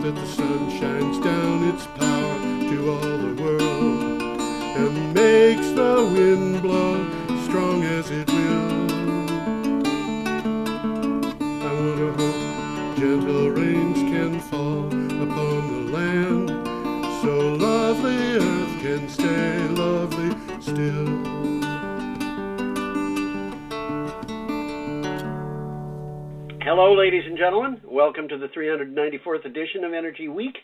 that the sun shines down its power to all the world and makes the wind blow strong as it will. I wonder how gentle rains can fall upon the land, so lovely earth can stay lovely still. Hello, ladies and gentlemen. Welcome to the 394th edition of Energy Week.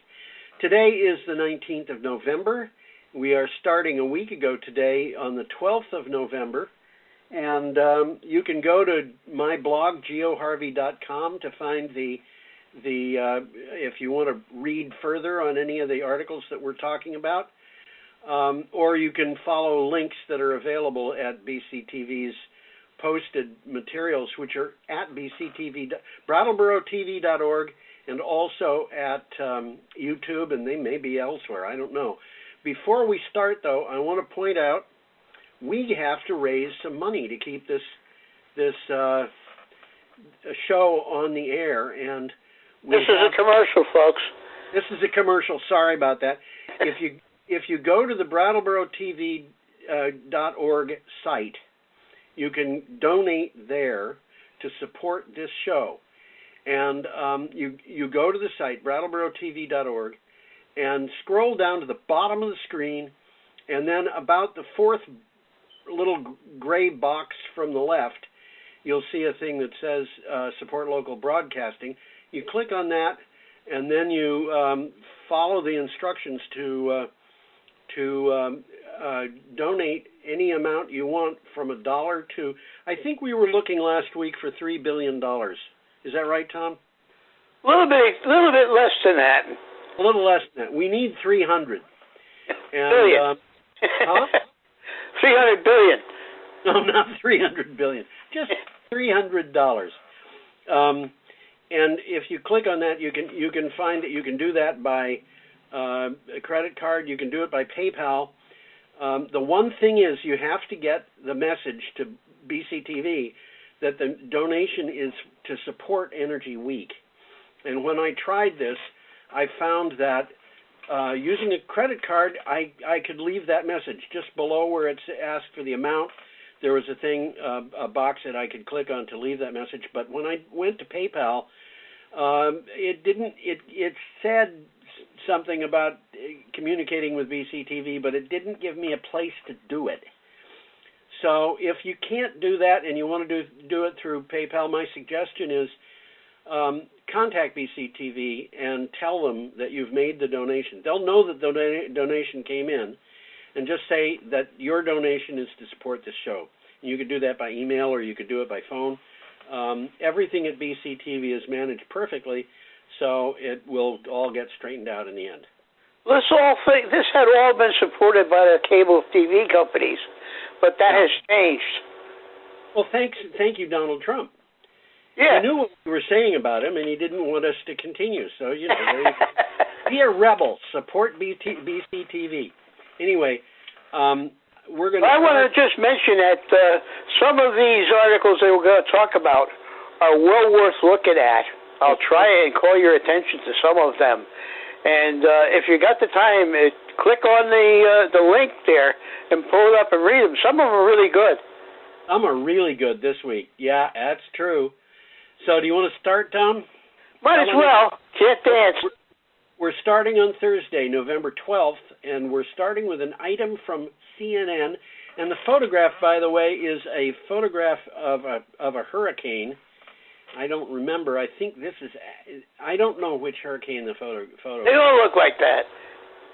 Today is the 19th of November. We are starting a week ago today on the 12th of November. And you can go to my blog, geoharvey.com, to find if you want to read further on any of the articles that we're talking about. Or you can follow links that are available at BCTV's posted materials, which are at BrattleBoroTV.org and also at YouTube, and they may be elsewhere. I don't know. Before we start, though, I want to point out we have to raise some money to keep this show on the air. And this is a commercial, folks. This is a commercial. Sorry about that. If you go to the BrattleBoroTV.org site, you can donate there to support this show. And you go to the site, BrattleBoroTV.org, and scroll down to the bottom of the screen, and then about the fourth little gray box from the left, you'll see a thing that says Support Local Broadcasting. You click on that, and then you follow the instructions to donate any amount you want, from $1 to, I think we were looking last week for $3 billion. Is that right, Tom? A little bit less than that. A little less than that. We need 300. Billion. Huh? 300 billion. No, not 300 billion. Just $300. And if you click on that, you can find that you can do that by a credit card. You can do it by PayPal. The one thing is you have to get the message to BCTV that the donation is to support Energy Week. And when I tried this, I found that using a credit card, I could leave that message just below where it's asked for the amount. There was a box that I could click on to leave that message. But when I went to PayPal, it said something about communicating with BCTV, but it didn't give me a place to do it. So if you can't do that and you want to do it through PayPal, my suggestion is contact BCTV and tell them that you've made the donation. They'll know that the donation came in, and just say that your donation is to support this show. And you could do that by email or you could do it by phone. Everything at BCTV is managed perfectly, so it will all get straightened out in the end. This had all been supported by the cable TV companies, but that has changed. Well, thank you, Donald Trump. Yeah. He knew what we were saying about him, and he didn't want us to continue. So, be a rebel. Support BCTV. Anyway, we're going to... I want to just mention that some of these articles that we're going to talk about are well worth looking at. I'll try and call your attention to some of them. And if you got the time, click on the link there and pull it up and read them. Some of them are really good. Some are really good this week. Yeah, that's true. So do you want to start, Tom? Might as well. Can't dance. We're starting on Thursday, November 12th, and we're starting with an item from CNN. And the photograph, by the way, is a photograph of a hurricane. I don't remember. I think this is... I don't know which hurricane the photo. They all look like that.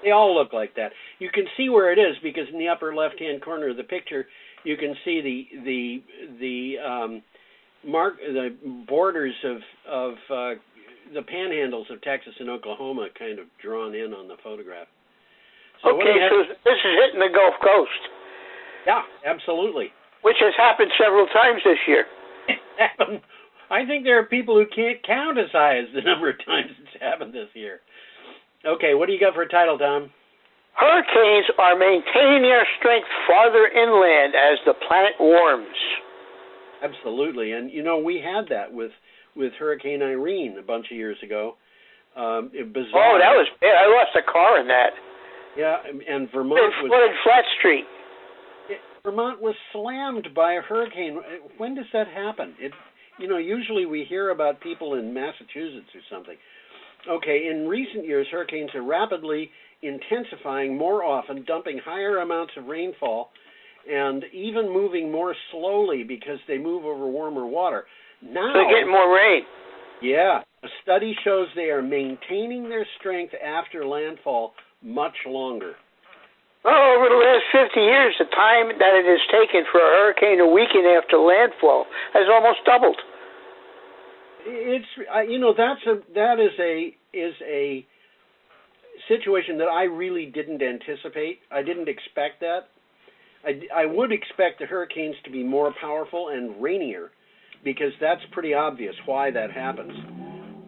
They all look like that. You can see where it is because in the upper left-hand corner of the picture, you can see the borders of the panhandles of Texas and Oklahoma kind of drawn in on the photograph. So okay, so this is hitting the Gulf Coast. Yeah, absolutely. Which has happened several times this year. I think there are people who can't count as high as the number of times it's happened this year. Okay, what do you got for a title, Tom? Hurricanes are maintaining their strength farther inland as the planet warms. Absolutely, and we had that with Hurricane Irene a bunch of years ago. Bizarre. Oh, that was bad. I lost a car in that. Yeah, and Vermont was flooded Flat Street. Vermont was slammed by a hurricane. When does that happen? Usually we hear about people in Massachusetts or something. Okay, in recent years, hurricanes are rapidly intensifying more often, dumping higher amounts of rainfall, and even moving more slowly because they move over warmer water. Now they're getting more rain. Yeah, a study shows they are maintaining their strength after landfall much longer. Well, over the last 50 years, the time that it has taken for a hurricane to weaken after landfall has almost doubled. It's that is a situation that I really didn't anticipate. I didn't expect that. I would expect the hurricanes to be more powerful and rainier, because that's pretty obvious why that happens.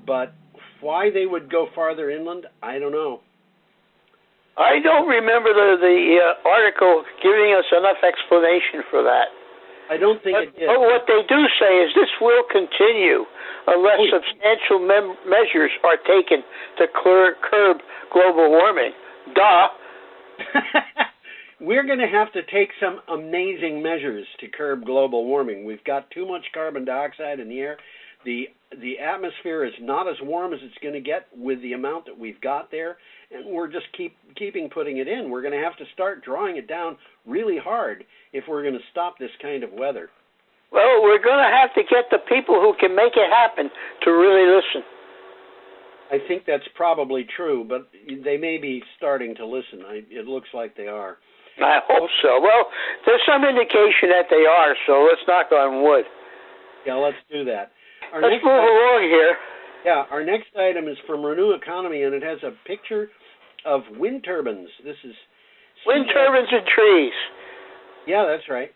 But why they would go farther inland, I don't know. I don't remember the article giving us enough explanation for that. I don't think it did. But what they do say is this will continue unless substantial measures are taken to curb global warming. Duh. We're going to have to take some amazing measures to curb global warming. We've got too much carbon dioxide in the air. The atmosphere is not as warm as it's going to get with the amount that we've got there, and we're just keeping putting it in. We're going to have to start drawing it down really hard if we're going to stop this kind of weather. Well, we're going to have to get the people who can make it happen to really listen. I think that's probably true, but they may be starting to listen. It looks like they are. I hope so. Well, there's some indication that they are, so let's knock on wood. Yeah, let's do that. Let's move along here. Yeah, our next item is from Renew Economy, and it has a picture of wind turbines. This is wind turbines and trees. Yeah, that's right.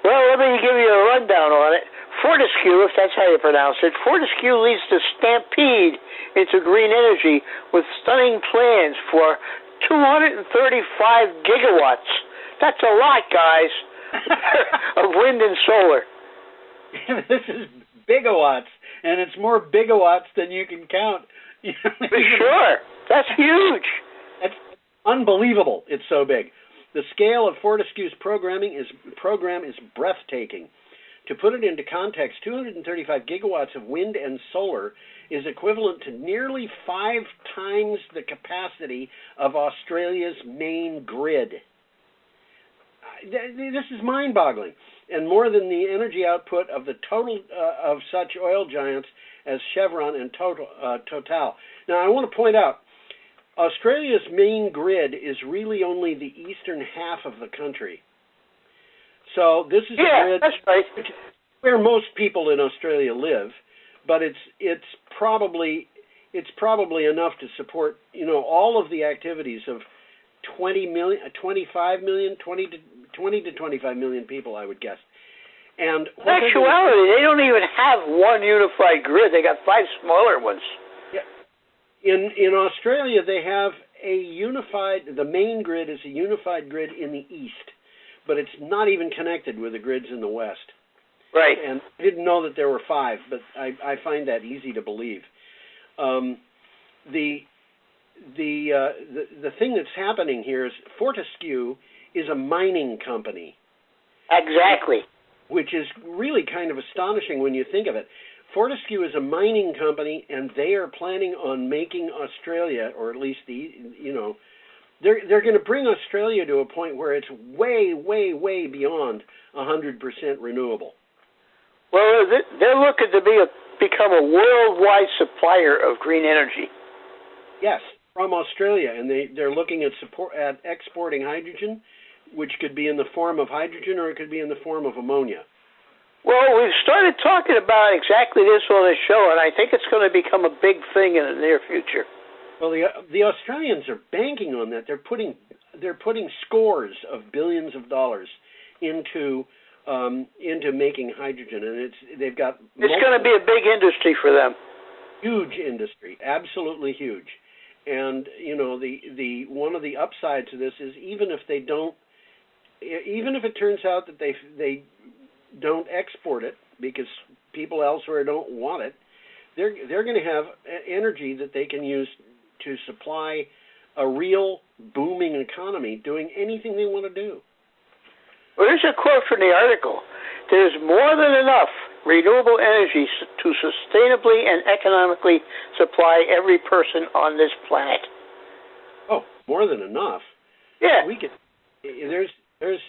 Well, let me give you a rundown on it. Fortescue, if that's how you pronounce it, Fortescue leads the stampede into green energy with stunning plans for 235 gigawatts. That's a lot, guys, of wind and solar. This is bigawatts, and it's more bigawatts than you can count. For sure. That's huge. It's unbelievable. It's so big. The scale of Fortescue's program is breathtaking. To put it into context, 235 gigawatts of wind and solar is equivalent to nearly 5 times the capacity of Australia's main grid. This is mind-boggling, and more than the energy output of the total of such oil giants as Chevron and Total. Now, I want to point out, Australia's main grid is really only the eastern half of the country. So this is a grid that's right. where most people in Australia live, but it's probably enough to support all of the activities of 20 to 25 million people, I would guess. And in actuality, they don't even have one unified grid. They got 5 smaller ones. Yeah. In Australia, they have the main grid is a unified grid in the east, but it's not even connected with the grids in the west. Right. And I didn't know that there were 5, but I find that easy to believe. The thing that's happening here is Fortescue is a mining company. Exactly. Which is really kind of astonishing when you think of it. Fortescue is a mining company, and they are planning on making Australia, or at least they're going to bring Australia to a point where it's way, way, way beyond 100% renewable. Well, they're looking to become a worldwide supplier of green energy. Yes, from Australia, and they're looking at exporting hydrogen, which could be in the form of hydrogen or it could be in the form of ammonia. Well, we've started talking about exactly this on the show, and I think it's going to become a big thing in the near future. Well, the Australians are banking on that. They're putting scores of billions of dollars into making hydrogen, and they've got. It's going to be a big industry for them. Huge industry, absolutely huge. And the one of the upsides of this is even if it turns out that they don't export it because people elsewhere don't want it, they're going to have energy that they can use to supply a real booming economy, doing anything they want to do. Well, here's a quote from the article. There's more than enough renewable energy to sustainably and economically supply every person on this planet. Oh, more than enough. Yeah. There's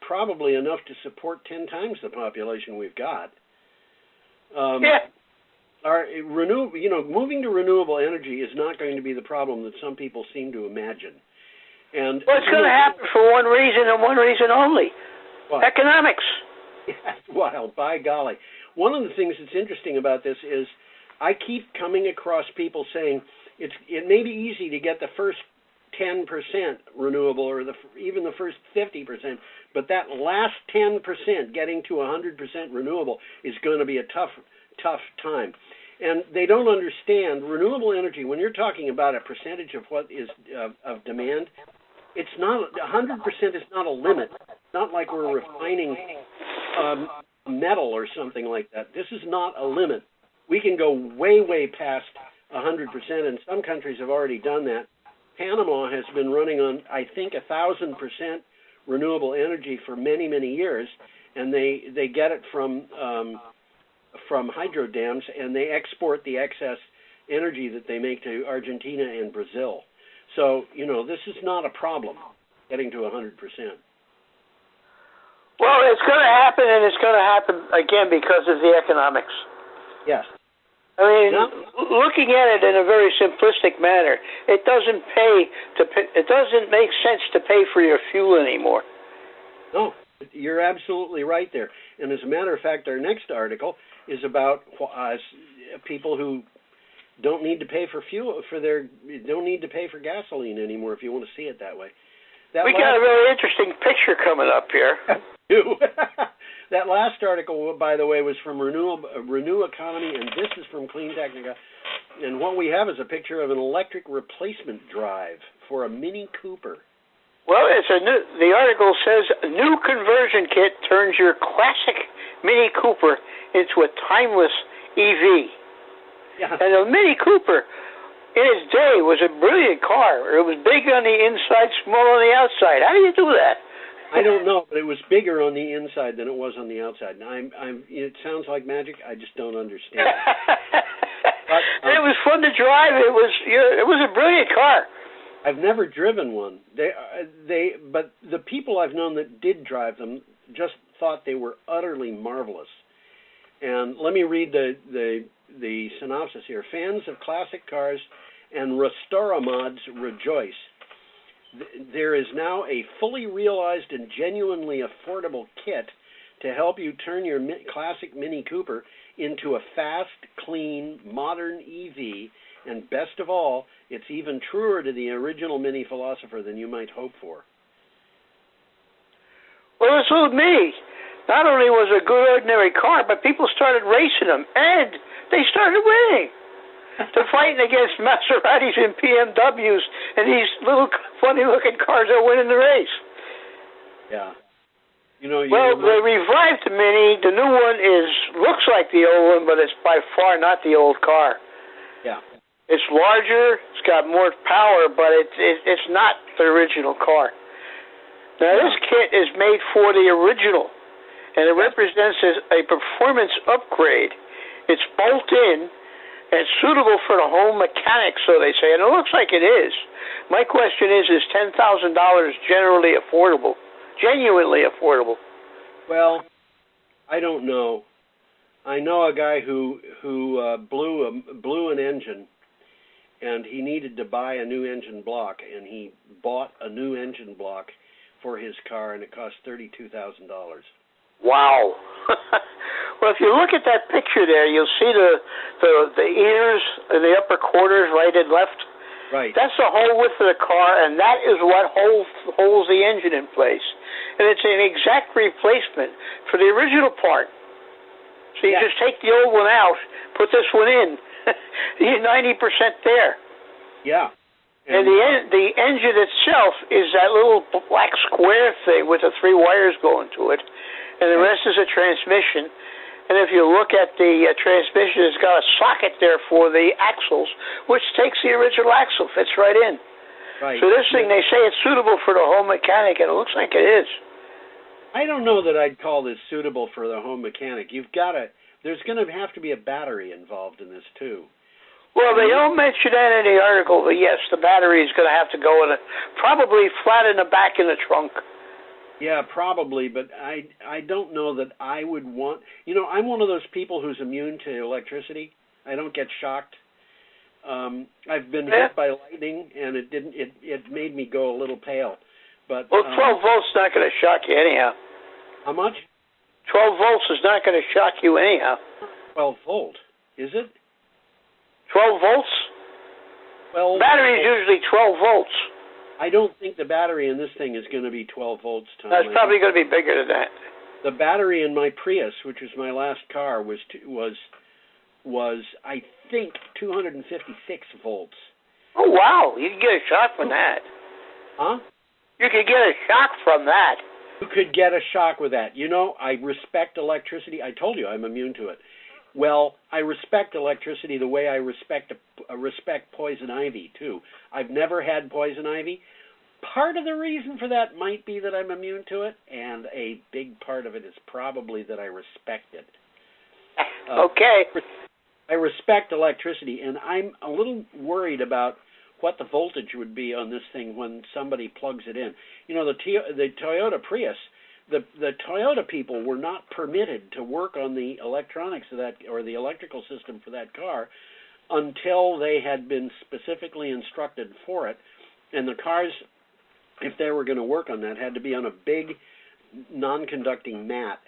probably enough to support 10 times the population we've got. Yeah. Moving to renewable energy is not going to be the problem that some people seem to imagine. And well, it's going to happen for one reason and one reason only. What? Economics. Well, by golly. One of the things that's interesting about this is I keep coming across people saying it may be easy to get the first 10% renewable or even the first 50%, but that last 10% getting to 100% renewable is going to be a tough time. And they don't understand renewable energy. When you're talking about a percentage of what is of demand, it's not 100% is not a limit. It's not like we're refining metal or something like that. This is not a limit. We can go way past 100%, and some countries have already done that. Panama has been running on, I think, 1,000% renewable energy for many years, and they get it from hydro dams, and they export the excess energy that they make to Argentina and Brazil. So, this is not a problem, getting to 100%. Well, it's going to happen, and it's going to happen again because of the economics. Yes. I mean, looking at it in a very simplistic manner, it doesn't make sense to pay for your fuel anymore. No, you're absolutely right there. And as a matter of fact, our next article is about people who don't need to pay for don't need to pay for gasoline anymore, if you want to see it that way. We got a really interesting picture coming up here. That last article, by the way, was from Renew Economy, and this is from CleanTechnica. And what we have is a picture of an electric replacement drive for a Mini Cooper. Well, the article says a new conversion kit turns your classic Mini Cooper into a timeless EV. Yeah. And a Mini Cooper, in its day, was a brilliant car. It was big on the inside, small on the outside. How do you do that? I don't know, but it was bigger on the inside than it was on the outside. And it sounds like magic. I just don't understand. And it was fun to drive. It was a brilliant car. I've never driven one. But the people I've known that did drive them just thought they were utterly marvelous. And let me read the synopsis here. Fans of classic cars and Restoramods rejoice. There is now a fully realized and genuinely affordable kit to help you turn your classic Mini Cooper into a fast, clean, modern EV, and best of all, it's even truer to the original Mini philosopher than you might hope for. Well, it's with me. Not only was it a good ordinary car, but people started racing them, and they started winning. They're fighting against Maseratis and BMWs and these little funny-looking cars that win in the race. Yeah. Well, they revived the Mini. The new one looks like the old one, but it's by far not the old car. Yeah. It's larger. It's got more power, but it's not the original car. Now, this kit is made for the original, and it represents a performance upgrade. It's bolt-in. It's suitable for the home mechanic, so they say, and it looks like it is. My question is $10,000 generally affordable, genuinely affordable? Well, I don't know. I know a guy who blew an engine, and he needed to buy a new engine block, and he bought a new engine block for his car, and it cost $32,000. Wow. Well, if you look at that picture there, you'll see the ears in the upper quarters, right and left. Right. That's the whole width of the car, and that is what holds the engine in place. And it's an exact replacement for the original part. So you just take the old one out, put this one in. You're 90% there. Yeah. And the engine itself is that little black square thing with the 3 wires going to it, and the rest is a transmission. And if you look at the transmission, it's got a socket there for the axles, which takes the original axle, fits right in. Right. So this thing, they say it's suitable for the home mechanic, and it looks like it is. I don't know that I'd call this suitable for the home mechanic. There's going to have to be a battery involved in this too. Well, they don't mention that in the article, but yes, the battery is going to have to go in probably flat in the back in the trunk. Yeah, probably, but I don't know that I would want. I'm one of those people who's immune to electricity. I don't get shocked. I've been hit by lightning, and it made me go a little pale. But 12 volts is not going to shock you anyhow. How much? 12 volts is not going to shock you anyhow. 12 volt, is it? 12 volts? Well, battery is usually 12 volts. I don't think the battery in this thing is going to be 12 volts, Tom. That's probably going to be bigger than that. The battery in my Prius, which was my last car, was I think 256 volts. Oh wow! You can get a shock from that. Huh? You could get a shock from that. You could get a shock with that. I respect electricity. I told you I'm immune to it. Well, I respect electricity the way I respect poison ivy, too. I've never had poison ivy. Part of the reason for that might be that I'm immune to it, and a big part of it is probably that I respect it. Okay. I respect electricity, and I'm a little worried about what the voltage would be on this thing when somebody plugs it in. The Toyota Prius, the Toyota people were not permitted to work on the electronics of that, or the electrical system for that car, until they had been specifically instructed for it. And the cars, if they were going to work on that, had to be on a big non-conducting mat.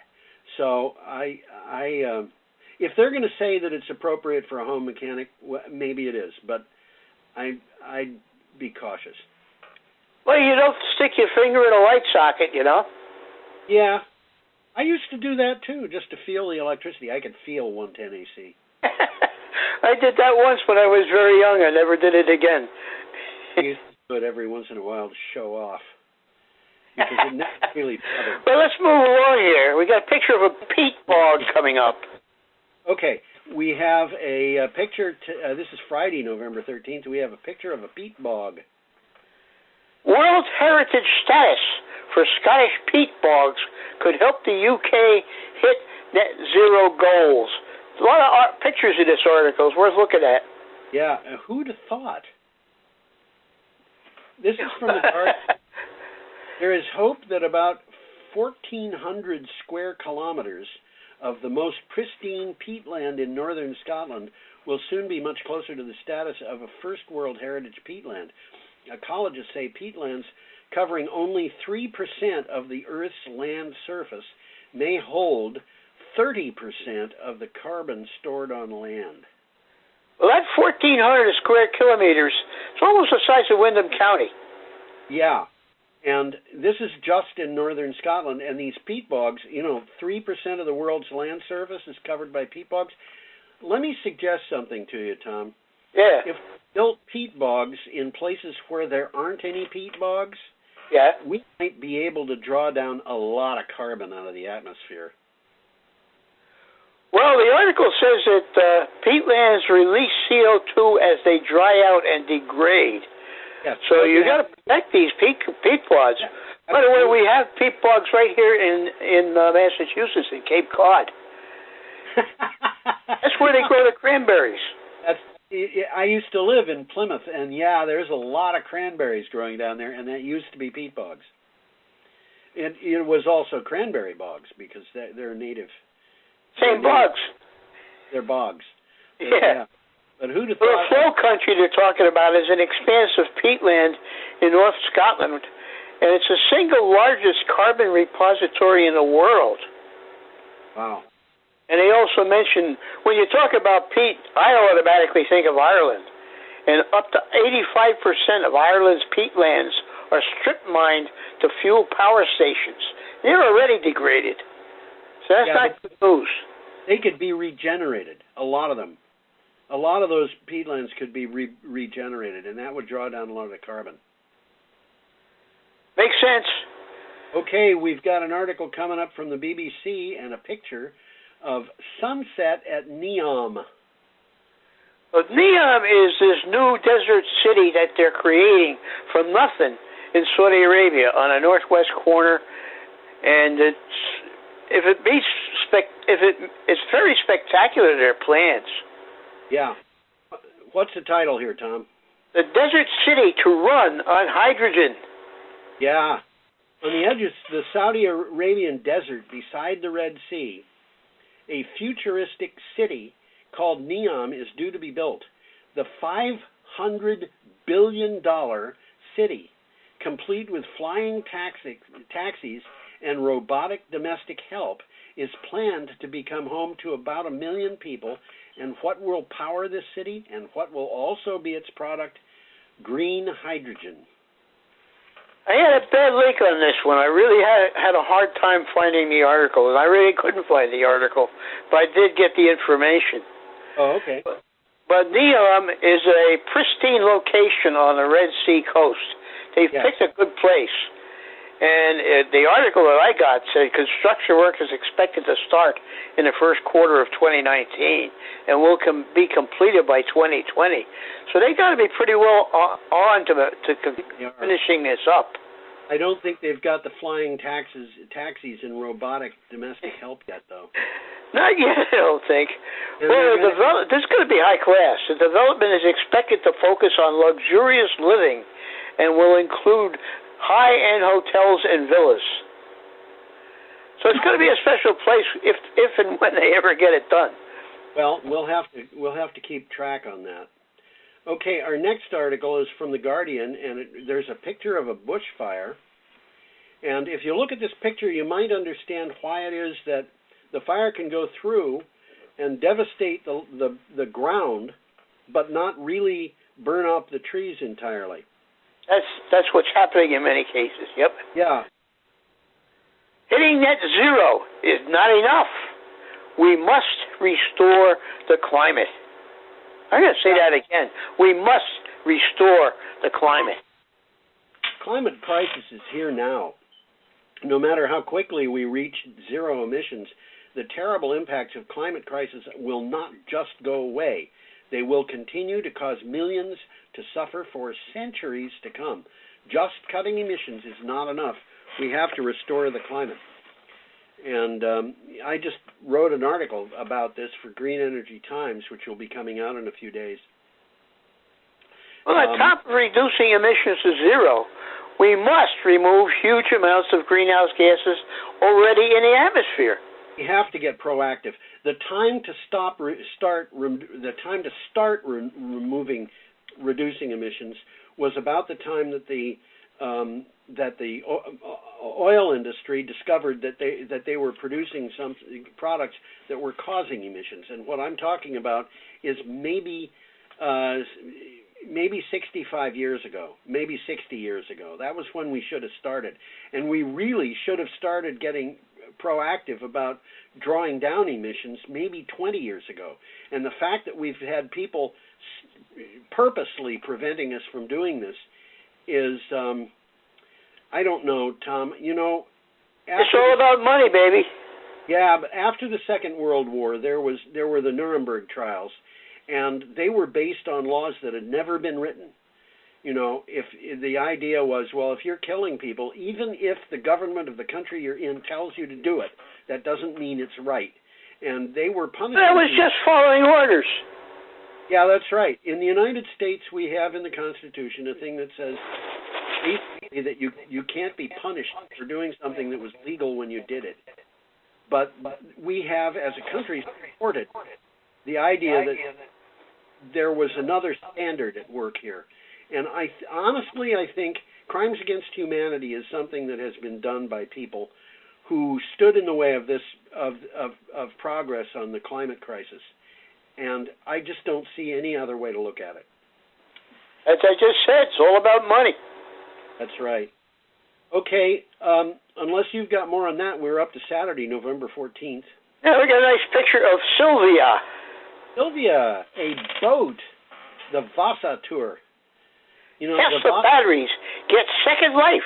So if they're going to say that it's appropriate for a home mechanic, well, maybe it is, but I'd be cautious. Well, you don't stick your finger in a light socket, Yeah. I used to do that, too, just to feel the electricity. I could feel 110 AC. I did that once when I was very young. I never did it again. I used to do it every once in a while to show off. Because it never really bothered. Well, let's move along here. We got a picture of a peat bog coming up. Okay. We have a picture. This is Friday, November 13th. We have a picture of a peat bog. World Heritage status for Scottish peat bogs could help the UK hit net zero goals. A lot of pictures in this article. It's worth looking at. Yeah, who'd have thought? This is from the Guardian. There is hope that about 1,400 square kilometers of the most pristine peatland in northern Scotland will soon be much closer to the status of a first World Heritage peatland. Ecologists say peatlands covering only 3% of the Earth's land surface may hold 30% of the carbon stored on land. Well, that 1,400 square kilometers, it's almost the size of Windham County. Yeah. And this is just in northern Scotland, and these peat bogs, 3% of the world's land surface is covered by peat bogs. Let me suggest something to you, Tom. Yeah. If we built peat bogs in places where there aren't any peat bogs, we might be able to draw down a lot of carbon out of the atmosphere. Well, the article says that peatlands release CO2 as they dry out and degrade. Yeah, so you got to protect these peat bogs. Yeah, by the way, we have peat bogs right here in Massachusetts, in Cape Cod. That's where they grow the cranberries. I used to live in Plymouth, and there's a lot of cranberries growing down there, and that used to be peat bogs. It was also cranberry bogs because they're native. Same bogs. They're bogs. Yeah. But who'd have thought? The flow country they're talking about is an expanse of peatland in North Scotland, and it's the single largest carbon repository in the world. Wow. And they also mention, when you talk about peat, I automatically think of Ireland. And up to 85% of Ireland's peatlands are strip mined to fuel power stations. They're already degraded. So that's not good news. They could be regenerated, a lot of them. A lot of those peatlands could be regenerated, and that would draw down a lot of the carbon. Makes sense. Okay, we've got an article coming up from the BBC and a picture of sunset at Neom. Well, Neom is this new desert city that they're creating from nothing in Saudi Arabia on a northwest corner, and it's very spectacular, their plans. Yeah. What's the title here, Tom? The desert city to run on hydrogen. Yeah. On the edge of the Saudi Arabian desert beside the Red Sea, a futuristic city called Neom is due to be built. The $500 billion city, complete with flying taxis and robotic domestic help, is planned to become home to about 1 million people. And what will power this city, and what will also be its product? Green hydrogen. I had a bad link on this one. I really had a hard time finding the article, and I really couldn't find the article, but I did get the information. Oh, okay. But Neom is a pristine location on the Red Sea coast. They've picked a good place. And the article that I got said construction work is expected to start in the first quarter of 2019 and will be completed by 2020. So they got to be pretty well on to finishing this up. I don't think they've got the flying taxis and robotic domestic help yet, though. Not yet, I don't think. Well, this is going to be high class. The development is expected to focus on luxurious living and will include high-end hotels and villas. So it's going to be a special place if and when they ever get it done. Well, we'll have to keep track on that. Okay, our next article is from The Guardian, and there's a picture of a bushfire. And if you look at this picture, you might understand why it is that the fire can go through and devastate the ground, but not really burn up the trees entirely. That's what's happening in many cases. Yep. Yeah. Hitting net zero is not enough. We must restore the climate. I'm going to say that again. We must restore the climate. Climate crisis is here now. No matter how quickly we reach zero emissions, the terrible impacts of climate crisis will not just go away. They will continue to cause millions to suffer for centuries to come. Just cutting emissions is not enough. We have to restore the climate. And I just wrote an article about this for Green Energy Times, which will be coming out in a few days. Well, on top of reducing emissions to zero, we must remove huge amounts of greenhouse gases already in the atmosphere. We have to get proactive. The time to start reducing emissions was about the time that the oil industry discovered that they were producing some products that were causing emissions. And what I'm talking about is maybe 65 years ago, maybe 60 years ago. That was when we should have started. And we really should have started getting proactive about drawing down emissions maybe 20 years ago. And the fact that we've had people purposely preventing us from doing this is, I don't know, Tom. You know, it's all about money, baby. Yeah, but after the Second World War, there were the Nuremberg trials, and they were based on laws that had never been written. You know, if the idea was, well, if you're killing people, even if the government of the country you're in tells you to do it, that doesn't mean it's right. And they were punishing. That was just following orders. Yeah, that's right. In the United States, we have in the Constitution a thing that says basically that you can't be punished for doing something that was legal when you did it. But we have, as a country, supported the idea that there was another standard at work here. And honestly, I think crimes against humanity is something that has been done by people who stood in the way of this of progress on the climate crisis. And I just don't see any other way to look at it. As I just said, it's all about money. That's right. Okay, unless you've got more on that, we're up to Saturday, November 14th. Yeah, we got a nice picture of Sylvia. Sylvia, a boat, the Vasa Tour. You know, Tesla batteries get second life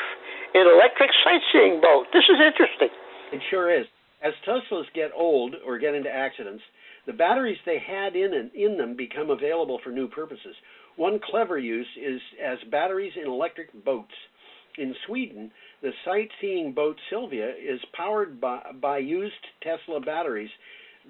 in electric sightseeing boat. This is interesting. It sure is. as Teslas get old or get into accidents, the batteries they had in them become available for new purposes. One clever use is as batteries in electric boats. In Sweden, the sightseeing boat Sylvia is powered by used Tesla batteries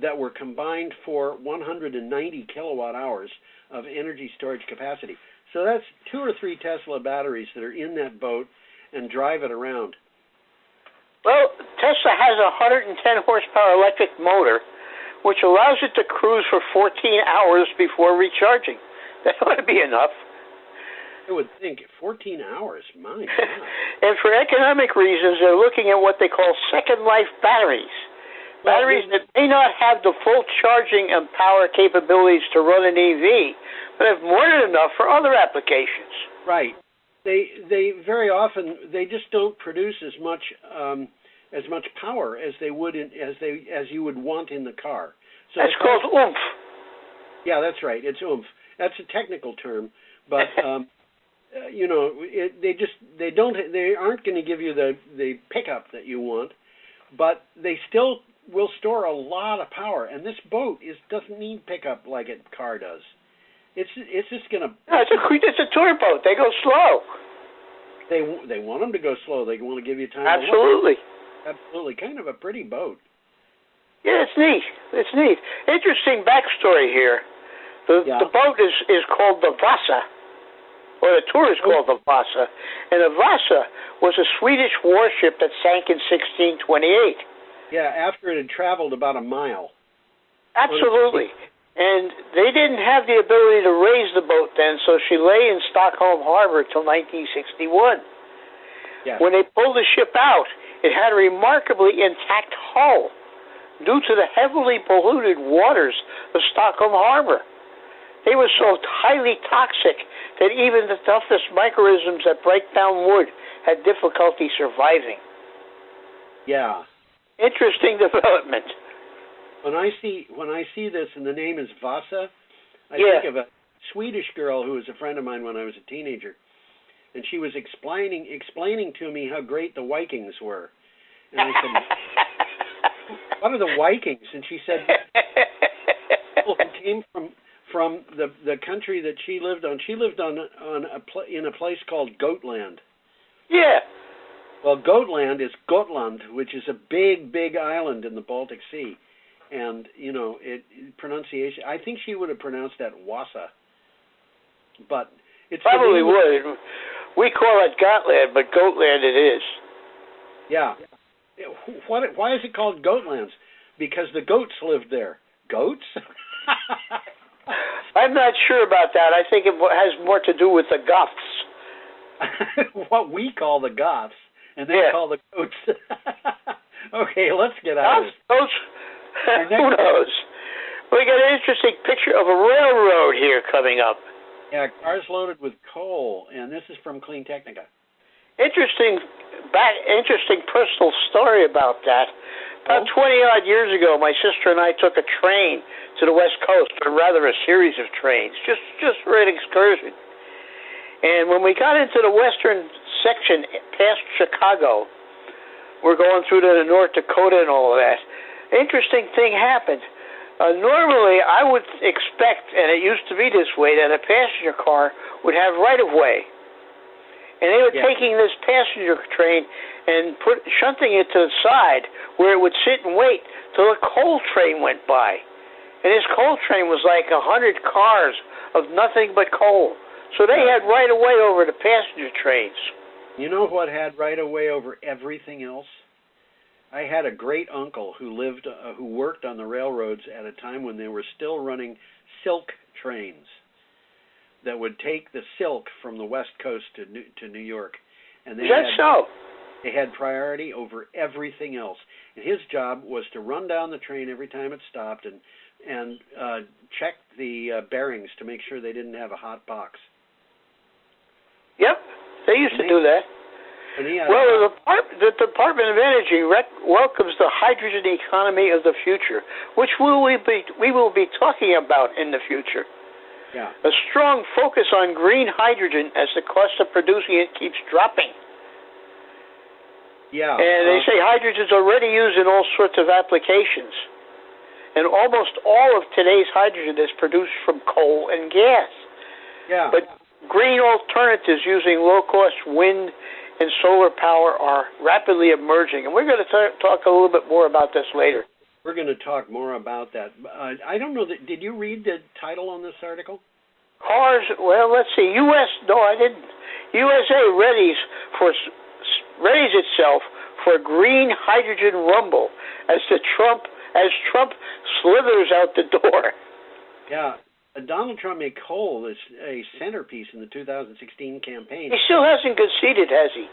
that were combined for 190 kilowatt hours of energy storage capacity. So that's 2 or 3 Tesla batteries that are in that boat and drive it around. Well, Tesla has a 110 horsepower electric motor, which allows it to cruise for 14 hours before recharging. That ought to be enough. I would think 14 hours, my God. And for economic reasons, they're looking at what they call second life batteries. Batteries that may not have the full charging and power capabilities to run an EV, but have more than enough for other applications. Right. They very often they just don't produce as much power as they would as you would want in the car. So that's called oomph. Yeah, that's right. It's oomph. That's a technical term, but you know, they aren't going to give you the pickup that you want, but they still will store a lot of power. And this boat doesn't need pickup like a car does. It's just going to. No, it's a tour boat. They go slow. They want them to go slow. They want to give you time. Absolutely. Absolutely. Kind of a pretty boat. Yeah, it's neat. It's neat. Interesting backstory here. The boat is called the Vasa, or the tour is called the Vasa, and the Vasa was a Swedish warship that sank in 1628. Yeah, after it had traveled about a mile. Absolutely. And they didn't have the ability to raise the boat then, so she lay in Stockholm Harbor till 1961. Yes. When they pulled the ship out, it had a remarkably intact hull due to the heavily polluted waters of Stockholm Harbor. They were so highly toxic that even the toughest microorganisms that break down wood had difficulty surviving. Yeah. Interesting development. When I see this and the name is Vasa, I think of a Swedish girl who was a friend of mine when I was a teenager, and she was explaining to me how great the Vikings were. And I said, "What are the Vikings?" And she said, "People who came from the country that she lived on. She lived in a place called Goatland." Yeah. Well, Goatland is Gotland, which is a big island in the Baltic Sea. And, you know, pronunciation, I think she would have pronounced that Wassa. But it's probably would. We call it Gotland, but Goatland it is. Yeah. Why is it called Goatlands? Because the goats lived there. Goats? I'm not sure about that. I think it has more to do with the Goths. What we call the Goths, and they call the goats. Okay, let's get out of this. Goats. Who knows? We got an interesting picture of a railroad here coming up. Yeah, cars loaded with coal, and this is from CleanTechnica. Interesting personal story about that. About 20-odd years ago, my sister and I took a train to the West Coast, or rather a series of trains, just for an excursion. And when we got into the western section past Chicago, we're going through to the North Dakota and all of that. Interesting thing happened. Normally, I would expect, and it used to be this way, that a passenger car would have right-of-way. And they were taking this passenger train and shunting it to the side where it would sit and wait till a coal train went by. And this coal train was like 100 cars of nothing but coal. So they had right-of-way over the passenger trains. You know what had right-of-way over everything else? I had a great uncle who worked on the railroads at a time when they were still running silk trains that would take the silk from the West Coast to New York, and they had priority over everything else. And his job was to run down the train every time it stopped and check the bearings to make sure they didn't have a hot box. Yep, they used to do that. Well, the Department of Energy welcomes the hydrogen economy of the future, which we will be talking about in the future. Yeah. A strong focus on green hydrogen as the cost of producing it keeps dropping. Yeah. And they say hydrogen's already used in all sorts of applications. And almost all of today's hydrogen is produced from coal and gas. Yeah. But green alternatives using low-cost wind and solar power are rapidly emerging. And we're going to talk a little bit more about this later. We're going to talk more about that. I don't know. Did you read the title on this article? Cars, well, let's see. No, I didn't. USA readies itself for a green hydrogen rumble as Trump slithers out the door. Yeah. Donald Trump made coal a centerpiece in the 2016 campaign. He still hasn't conceded, has he?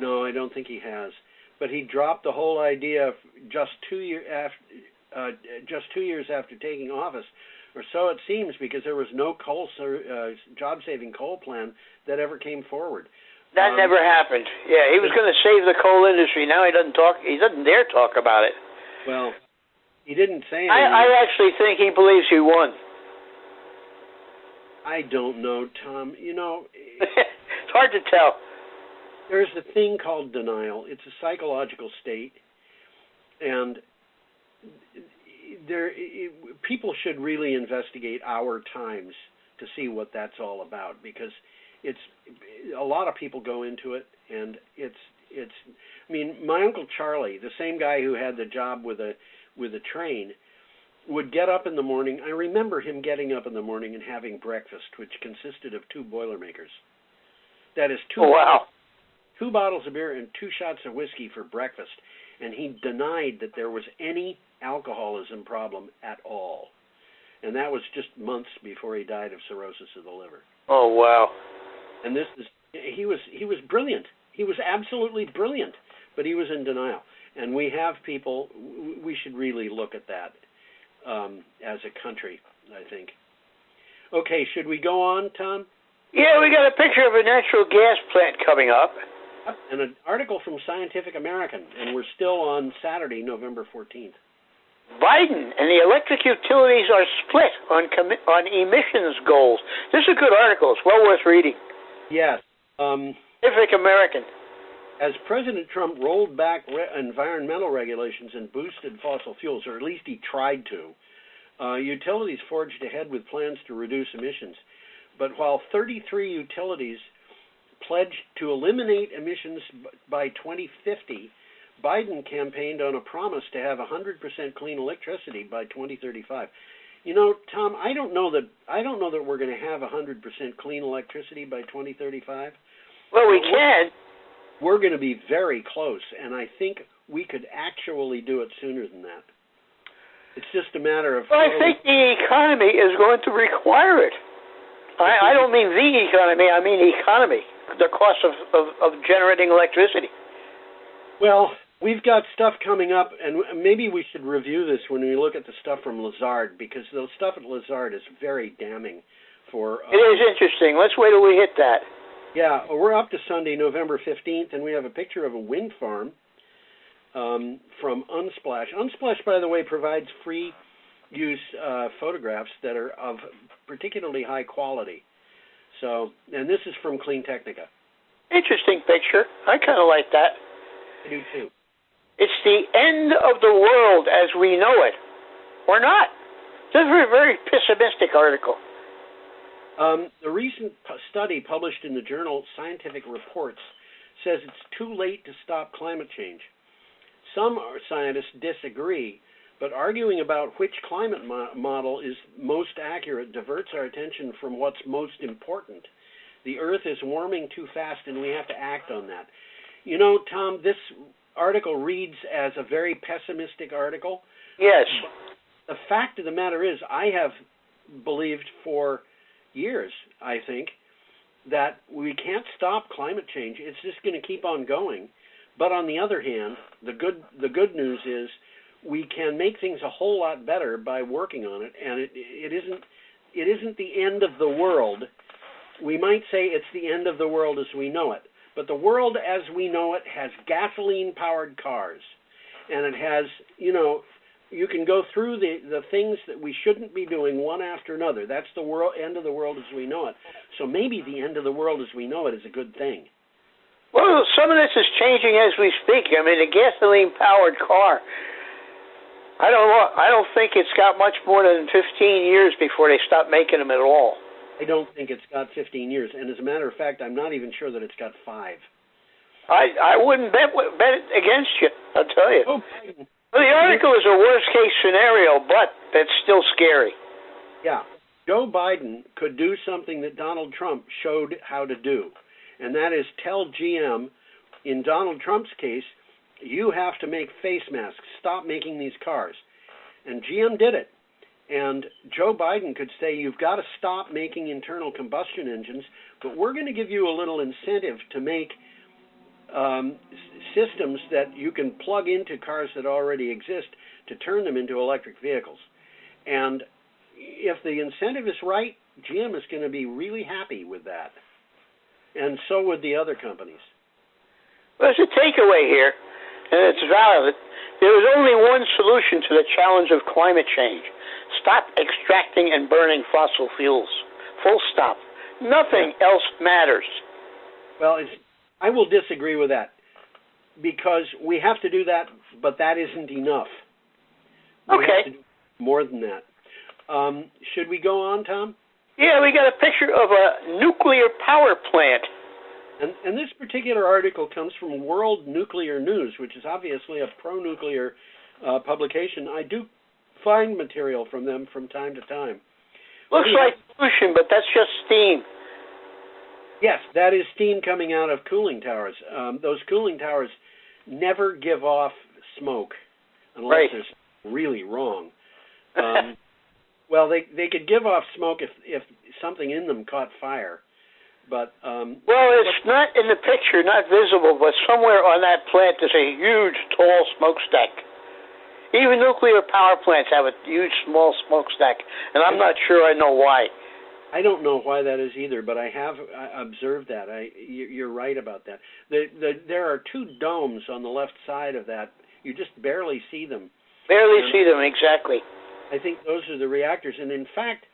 No, I don't think he has. But he dropped the whole idea just 2 years after taking office, or so it seems, because there was no job-saving coal plan that ever came forward. That never happened. Yeah, he was going to save the coal industry. Now he doesn't dare talk about it. Well, he didn't say anything. I actually think he believes he won. I don't know, Tom. You know, it's hard to tell. There's a thing called denial. It's a psychological state, and people should really investigate our times to see what that's all about, because it's a lot of people go into it, and it's. I mean, my Uncle Charlie, the same guy who had the job with a train, would get up in the morning. I remember him getting up in the morning and having breakfast, which consisted of 2 Boilermakers. That is 2 bottles of beer and 2 shots of whiskey for breakfast, and he denied that there was any alcoholism problem at all. And that was just months before he died of cirrhosis of the liver. Oh, wow. And he was brilliant. He was absolutely brilliant, but he was in denial. And we have people, we should really look at that as a country, I think. Okay, should we go on, Tom? Yeah, we got a picture of a natural gas plant coming up. And an article from Scientific American, and we're still on Saturday, November 14th. Biden and the electric utilities are split on emissions goals. This is a good article. It's well worth reading. Yes. Scientific American. As President Trump rolled back environmental regulations and boosted fossil fuels, or at least he tried to, utilities forged ahead with plans to reduce emissions. But while 33 utilities pledged to eliminate emissions by 2050, Biden campaigned on a promise to have 100% clean electricity by 2035. You know, Tom, I don't know that we're going to have 100% clean electricity by 2035. Well, we can. We're going to be very close, and I think we could actually do it sooner than that. It's just a matter of... Well, I think the economy is going to require it. I don't mean the economy, I mean economy, the cost of generating electricity. Well, we've got stuff coming up, and maybe we should review this when we look at the stuff from Lazard, because the stuff at Lazard is very damning for... It is interesting. Let's wait till we hit that. Yeah, we're up to Sunday, November 15th, and we have a picture of a wind farm from Unsplash. Unsplash, by the way, provides free use photographs that are of particularly high quality. So, and this is from CleanTechnica. Interesting picture. I kind of like that. I do too. It's the end of the world as we know it, or not. This is a very pessimistic article. The recent study published in the journal Scientific Reports says it's too late to stop climate change. Some scientists disagree, but arguing about which climate model is most accurate diverts our attention from what's most important. The Earth is warming too fast, and we have to act on that. You know, Tom, this article reads as a very pessimistic article. Yes. The fact of the matter is, I have believed for years, I think, that we can't stop climate change. It's just going to keep on going. But on the other hand, the good news is we can make things a whole lot better by working on it, and it isn't the end of the world. We might say it's the end of the world as we know it, but the world as we know it has gasoline-powered cars, and it has, you know, you can go through the things that we shouldn't be doing one after another. That's the end of the world as we know it. So maybe the end of the world as we know it is a good thing. Well, some of this is changing as we speak. I mean, a gasoline-powered car, I don't think it's got much more than 15 years before they stop making them at all. I don't think it's got 15 years, and as a matter of fact, I'm not even sure that it's got 5. I wouldn't bet it against you, I'll tell you. Oh, well, the article is a worst-case scenario, but that's still scary. Yeah. Joe Biden could do something that Donald Trump showed how to do, and that is tell GM, in Donald Trump's case, you have to make face masks. Stop making these cars. And GM did it. And Joe Biden could say, you've got to stop making internal combustion engines, but we're going to give you a little incentive to make systems that you can plug into cars that already exist to turn them into electric vehicles. And if the incentive is right, GM is going to be really happy with that. And so would the other companies. Well, there's a takeaway here, and it's valid. There is only one solution to the challenge of climate change. Stop extracting and burning fossil fuels. Full stop. Nothing else matters. Well, I will disagree with that, because we have to do that, but that isn't enough. We have to do more than that. Should we go on, Tom? Yeah, we got a picture of a nuclear power plant. And this particular article comes from World Nuclear News, which is obviously a pro-nuclear publication. I do find material from them from time to time. Looks like pollution, but that's just steam. Yes, that is steam coming out of cooling towers. Those cooling towers never give off smoke unless there's really wrong. Well, they could give off smoke if something in them caught fire. But well, it's not in the picture, not visible, but somewhere on that plant there's a huge, tall smokestack. Even nuclear power plants have a huge, small smokestack, and I'm not sure I know why. I don't know why that is either, but I have observed that. You're right about that. There are 2 domes on the left side of that. You just barely see them. Barely see them, exactly. I think those are the reactors, and in fact,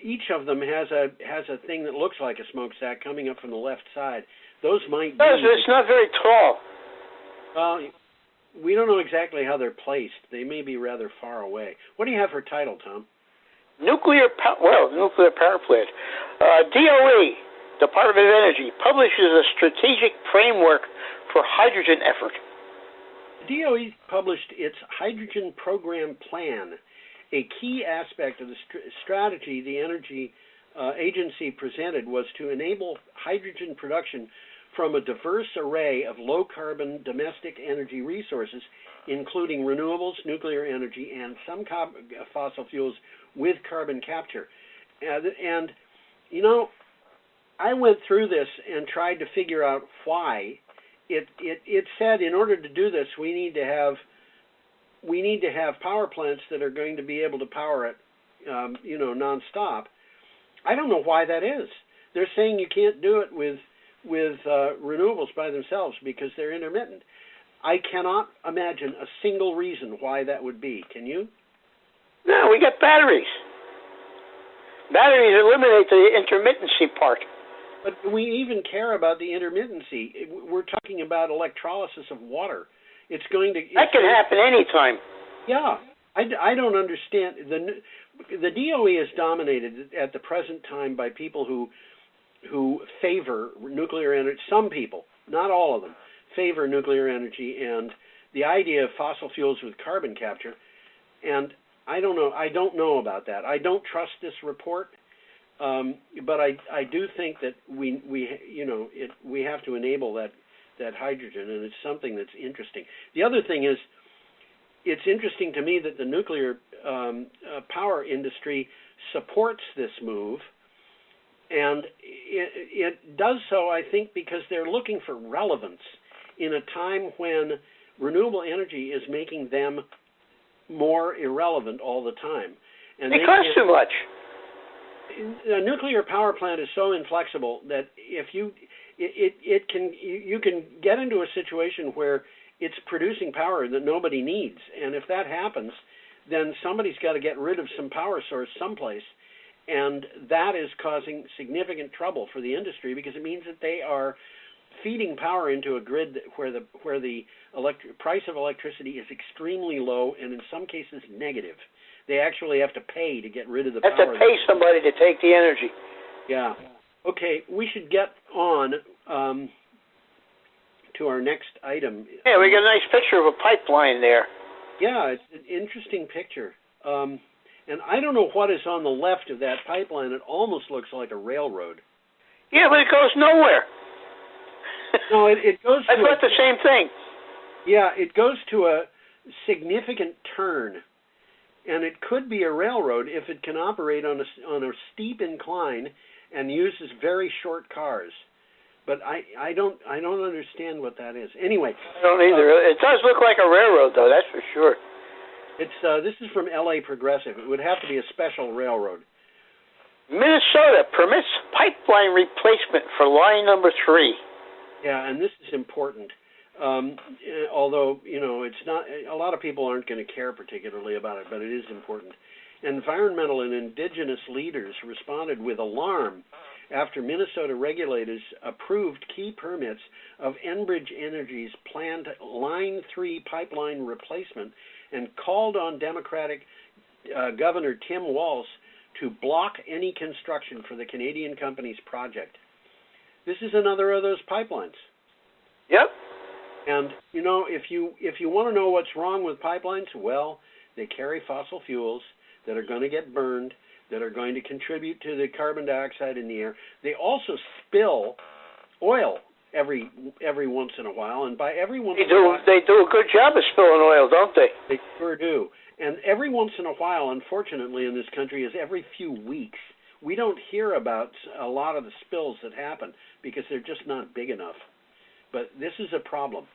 each of them has a thing that looks like a smokestack coming up from the left side. Those might be... It's not very tall. Well, we don't know exactly how they're placed. They may be rather far away. What do you have for title, Tom? Nuclear power plant. DOE, Department of Energy, publishes a strategic framework for hydrogen effort. DOE published its Hydrogen Program Plan. A key aspect of the strategy the Energy Agency presented was to enable hydrogen production from a diverse array of low-carbon domestic energy resources, including renewables, nuclear energy, and some fossil fuels with carbon capture. And, you know, I went through this and tried to figure out why. It said in order to do this, we need to have power plants that are going to be able to power it, nonstop. I don't know why that is. They're saying you can't do it with renewables by themselves because they're intermittent. I cannot imagine a single reason why that would be. Can you? No, we got batteries. Batteries eliminate the intermittency part. But do we even care about the intermittency? We're talking about electrolysis of water. That can happen anytime. Yeah. I don't understand. The DOE is dominated at the present time by people who favor nuclear energy. Some people, not all of them, favor nuclear energy and the idea of fossil fuels with carbon capture. And I don't know. I don't know about that. I don't trust this report. But I do think that we have to enable that hydrogen, and it's something that's interesting. The other thing is, it's interesting to me that the nuclear power industry supports this move, and it does so, I think, because they're looking for relevance in a time when renewable energy is making them more irrelevant all the time. And it costs too much. A nuclear power plant is so inflexible that if you can get into a situation where it's producing power that nobody needs, and if that happens, then somebody's got to get rid of some power source someplace, and that is causing significant trouble for the industry because it means that they are feeding power into a grid where the price of electricity is extremely low and in some cases negative. They actually have to pay to get rid of the power. Have to pay somebody to take the energy. Yeah. Okay, we should get on to our next item. Yeah, we got a nice picture of a pipeline there. Yeah, it's an interesting picture. And I don't know what is on the left of that pipeline. It almost looks like a railroad. Yeah, but it goes nowhere. No, it goes to... I thought the same thing. Yeah, it goes to a significant turn. And it could be a railroad if it can operate on a steep incline and uses very short cars. But I don't understand what that is. Anyway, I don't either. It does look like a railroad, though. That's for sure. This is from LA Progressive. It would have to be a special railroad. Minnesota permits pipeline replacement for line number 3. Yeah, and this is important. Although, it's not, a lot of people aren't going to care particularly about it, but it is important. Environmental and indigenous leaders responded with alarm after Minnesota regulators approved key permits of Enbridge Energy's planned Line 3 pipeline replacement and called on Democratic Governor Tim Walz to block any construction for the Canadian company's project. This is another of those pipelines. Yep. And, if you want to know what's wrong with pipelines, well, they carry fossil fuels that are going to get burned, that are going to contribute to the carbon dioxide in the air. They also spill oil every once in a while, and by every once in a while... They do a good job of spilling oil, don't they? They sure do. And every once in a while, unfortunately, in this country, is every few weeks, we don't hear about a lot of the spills that happen because they're just not big enough. But this is a problem.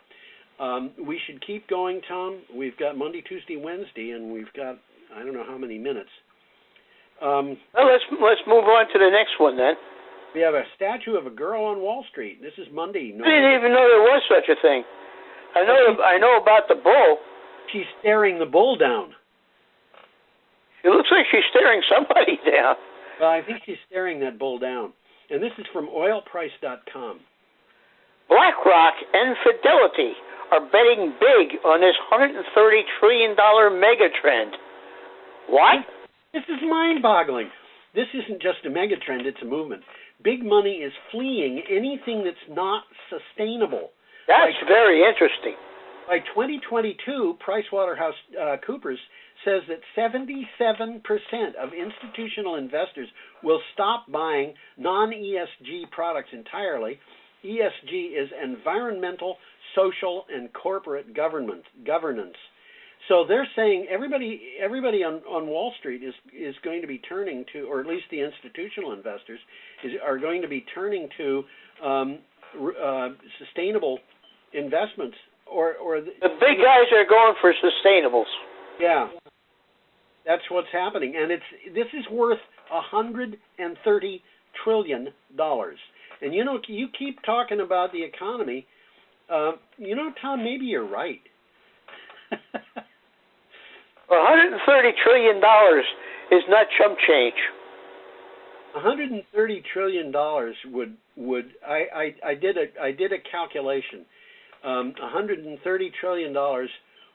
We should keep going, Tom. We've got Monday, Tuesday, Wednesday, and we've got I don't know how many minutes. Well, let's move on to the next one then. We have a statue of a girl on Wall Street. This is Monday. I didn't even know there was such a thing. I know about the bull. She's staring the bull down. It looks like she's staring somebody down. Well, I think she's staring that bull down. And this is from oilprice.com. BlackRock and Fidelity are betting big on this $130 trillion mega trend. What? This is mind-boggling. This isn't just a mega trend, it's a movement. Big money is fleeing anything that's not sustainable. That's very interesting. By 2022, PricewaterhouseCoopers says that 77% of institutional investors will stop buying non-ESG products entirely. ESG is environmental, social, and corporate governance. So they're saying everybody on Wall Street is going to be turning to, or at least the institutional investors are going to be turning to sustainable investments, or the big guys are going for sustainables. Yeah, that's what's happening, and this is worth $130 trillion. And you keep talking about the economy. Tom, maybe you're right. Well, $130 trillion is not chump change. $130 trillion would I did a calculation. $130 trillion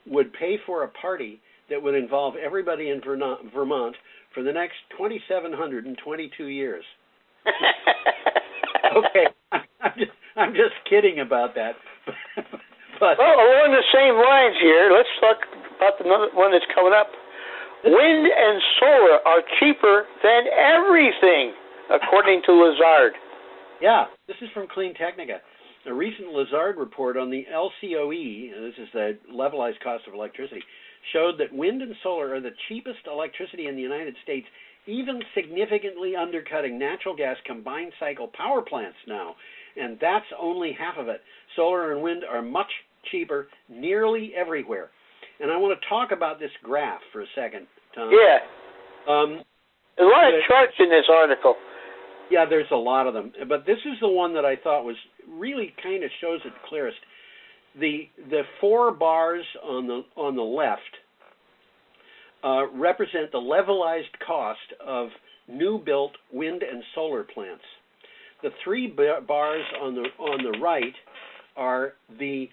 would pay for a party that would involve everybody in Vermont for the next 2,722 years. Okay, I'm just kidding about that. But well, along the same lines here, let's talk about another one that's coming up. Wind and solar are cheaper than everything, according to Lazard. Yeah, this is from CleanTechnica. A recent Lazard report on the LCOE, this is the levelized cost of electricity, showed that wind and solar are the cheapest electricity in the United States, even significantly undercutting natural gas combined cycle power plants now. And that's only half of it. Solar and wind are much cheaper nearly everywhere. And I want to talk about this graph for a second, Tom. Yeah. There's a lot of charts in this article. Yeah, there's a lot of them. But this is the one that I thought was really kind of shows it clearest. The 4 bars on the left represent the levelized cost of new-built wind and solar plants. The three bars on the right are the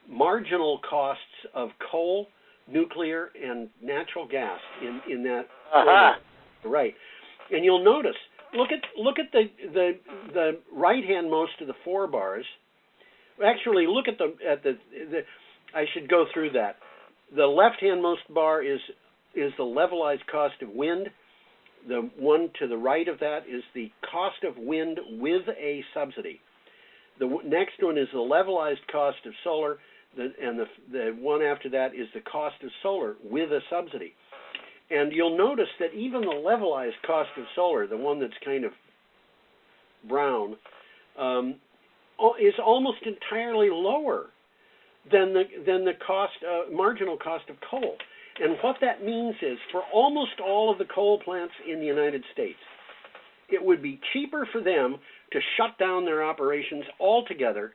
marginal costs of coal, nuclear, and natural gas in that order. Right. And you'll notice, look at the right-hand most of the four bars. Actually, look at the I should go through that. The left-hand most bar is the levelized cost of wind. The one to the right of that is the cost of wind with a subsidy. The next one is the levelized cost of solar, and the one after that is the cost of solar with a subsidy. And you'll notice that even the levelized cost of solar, the one that's kind of brown, is almost entirely lower than the marginal cost of coal. And what that means is, for almost all of the coal plants in the United States, it would be cheaper for them to shut down their operations altogether,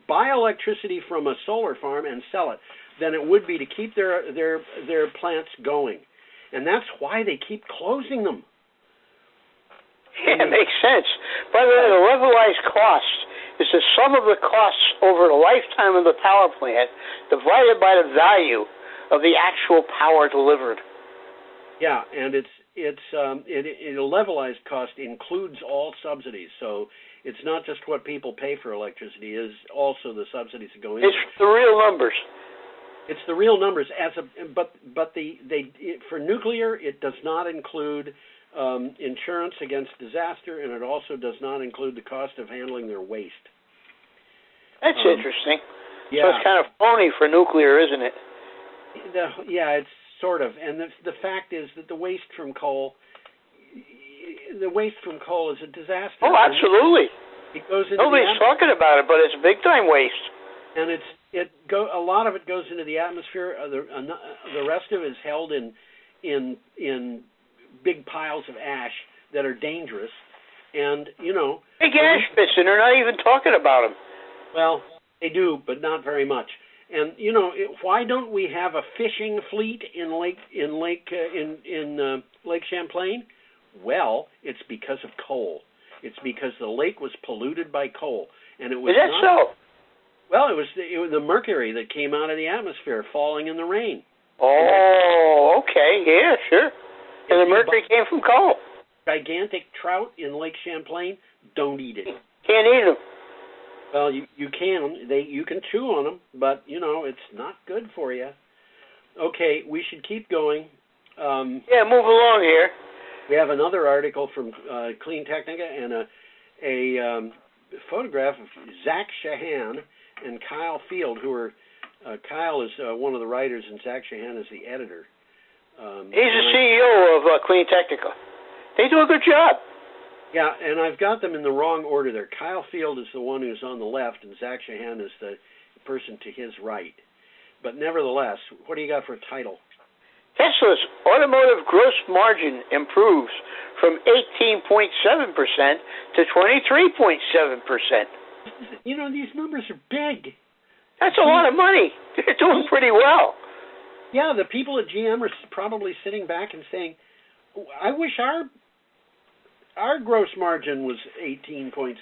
buy electricity from a solar farm and sell it, than it would be to keep their plants going. And that's why they keep closing them. Yeah, it makes sense. By the way, the levelized cost is the sum of the costs over the lifetime of the power plant divided by the value of the actual power delivered. Yeah, and a levelized cost includes all subsidies, so it's not just what people pay for electricity; is also the subsidies that go in. It's the real numbers. It's the real numbers. But for nuclear, it does not include insurance against disaster, and it also does not include the cost of handling their waste. That's interesting. Yeah. So it's kind of phony for nuclear, isn't it? Yeah, it's sort of. And the fact is that the waste from coal is a disaster. Oh, absolutely. It goes into Nobody's talking about it, but it's big time waste. And a lot of it goes into the atmosphere. The rest of it is held in big piles of ash that are dangerous. And big ash pits, and they're not even talking about them. Well, they do, but not very much. And why don't we have a fishing fleet in Lake Champlain? Well, it's because of coal. It's because the lake was polluted by coal, and it was. Is that so? Well, it was the mercury that came out of the atmosphere falling in the rain. Oh, okay, yeah, sure. And the mercury came from coal. Gigantic trout in Lake Champlain, don't eat it. Can't eat them. Well, you can. You can chew on them, but it's not good for you. Okay, we should keep going. Yeah, move along here. We have another article from CleanTechnica and a photograph of Zach Shahan and Kyle Field, who are Kyle is one of the writers and Zach Shahan is the editor. He's the CEO of CleanTechnica. They do a good job. Yeah, and I've got them in the wrong order there. Kyle Field is the one who's on the left, and Zach Shahan is the person to his right. But nevertheless, what do you got for a title? Tesla's automotive gross margin improves from 18.7% to 23.7%. These numbers are big. That's a lot of money. They're doing pretty well. Yeah, the people at GM are probably sitting back and saying, I wish our gross margin was 18.7%.